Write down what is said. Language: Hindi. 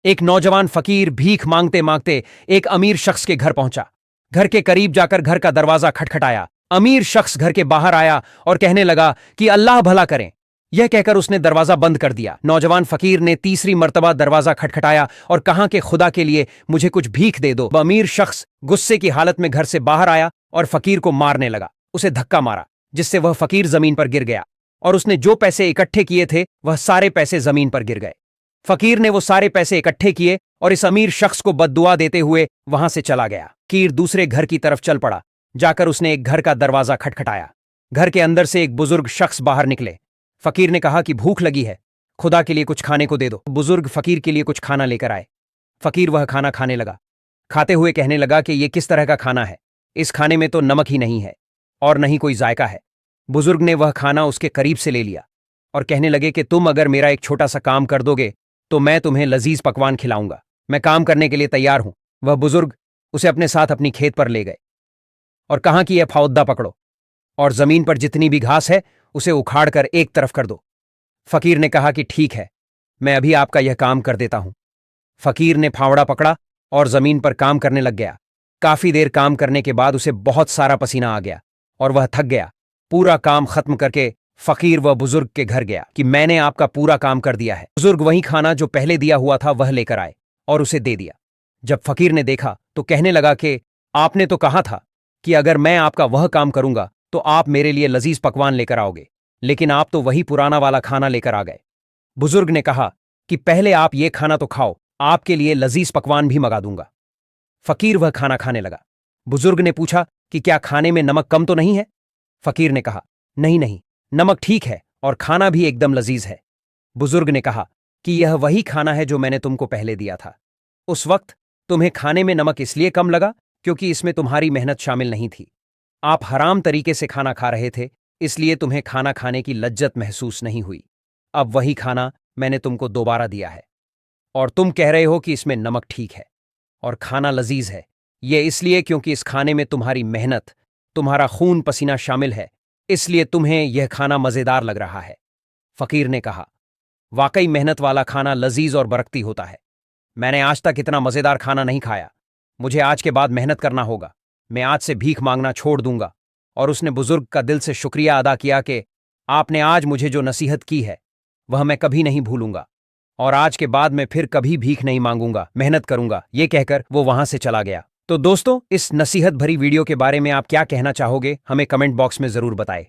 एक नौजवान फकीर भीख मांगते मांगते एक अमीर शख्स के घर पहुंचा। घर के करीब जाकर घर का दरवाजा खटखटाया। अमीर शख्स घर के बाहर आया और कहने लगा कि अल्लाह भला करें। यह कहकर उसने दरवाजा बंद कर दिया। नौजवान फकीर ने तीसरी मर्तबा दरवाजा खटखटाया और कहा कि खुदा के लिए मुझे कुछ भीख दे दो। अमीर शख्स गुस्से की हालत में घर से बाहर आया और फकीर को मारने लगा। उसे धक्का मारा जिससे वह फकीर जमीन पर गिर गया और उसने जो पैसे इकट्ठे किए थे वह सारे पैसे जमीन पर गिर गए। फकीर ने वो सारे पैसे इकट्ठे किए और इस अमीर शख्स को बद्दुआ देते हुए वहां से चला गया। फकीर दूसरे घर की तरफ चल पड़ा। जाकर उसने एक घर का दरवाजा खटखटाया। घर के अंदर से एक बुजुर्ग शख्स बाहर निकले। फकीर ने कहा कि भूख लगी है, खुदा के लिए कुछ खाने को दे दो। बुजुर्ग फकीर के लिए कुछ खाना लेकर आए। फकीर वह खाना खाने लगा। खाते हुए कहने लगा कि यह किस तरह का खाना है, इस खाने में तो नमक ही नहीं है और नहीं कोई जायका है। बुजुर्ग ने वह खाना उसके करीब से ले लिया और कहने लगे कि तुम अगर मेरा एक छोटा सा काम कर दोगे तो मैं तुम्हें लजीज पकवान खिलाऊंगा। मैं काम करने के लिए तैयार हूं। वह बुजुर्ग उसे अपने साथ अपनी खेत पर ले गए और कहा कि यह फावद्दा पकड़ो और जमीन पर जितनी भी घास है उसे उखाड़कर एक तरफ कर दो। फकीर ने कहा कि ठीक है, मैं अभी आपका यह काम कर देता हूं। फकीर ने फावड़ा पकड़ा और जमीन पर काम करने लग गया। काफी देर काम करने के बाद उसे बहुत सारा पसीना आ गया और वह थक गया। पूरा काम खत्म करके फकीर व बुजुर्ग के घर गया कि मैंने आपका पूरा काम कर दिया है। बुजुर्ग वही खाना जो पहले दिया हुआ था वह लेकर आए और उसे दे दिया। जब फकीर ने देखा तो कहने लगा कि आपने तो कहा था कि अगर मैं आपका वह काम करूंगा तो आप मेरे लिए लजीज पकवान लेकर आओगे, लेकिन आप तो वही पुराना वाला खाना लेकर आ गए। बुजुर्ग ने कहा कि पहले आप ये खाना तो खाओ, आपके लिए लजीज पकवान भी मंगा दूंगा। फकीर वह खाना खाने लगा। बुजुर्ग ने पूछा कि क्या खाने में नमक कम तो नहीं है? फकीर ने कहा नहीं नहीं, नमक ठीक है और खाना भी एकदम लजीज है। बुजुर्ग ने कहा कि यह वही खाना है जो मैंने तुमको पहले दिया था। उस वक्त तुम्हें खाने में नमक इसलिए कम लगा क्योंकि इसमें तुम्हारी मेहनत शामिल नहीं थी। आप हराम तरीके से खाना खा रहे थे, इसलिए तुम्हें खाना खाने की लज्जत महसूस नहीं हुई। अब वही खाना मैंने तुमको दोबारा दिया है और तुम कह रहे हो कि इसमें नमक ठीक है और खाना लजीज है। यह इसलिए क्योंकि इस खाने में तुम्हारी मेहनत, तुम्हारा खून पसीना शामिल है, इसलिए तुम्हें यह खाना मजेदार लग रहा है। फकीर ने कहा वाकई मेहनत वाला खाना लजीज और बरकती होता है। मैंने आज तक इतना मजेदार खाना नहीं खाया। मुझे आज के बाद मेहनत करना होगा। मैं आज से भीख मांगना छोड़ दूंगा। और उसने बुजुर्ग का दिल से शुक्रिया अदा किया कि आपने आज मुझे जो नसीहत की है वह मैं कभी नहीं भूलूंगा और आज के बाद मैं फिर कभी भीख नहीं मांगूंगा, मेहनत करूंगा। ये कहकर वो वहां से चला गया। तो दोस्तों, इस नसीहत भरी वीडियो के बारे में आप क्या कहना चाहोगे, हमें कमेंट बॉक्स में जरूर बताएं।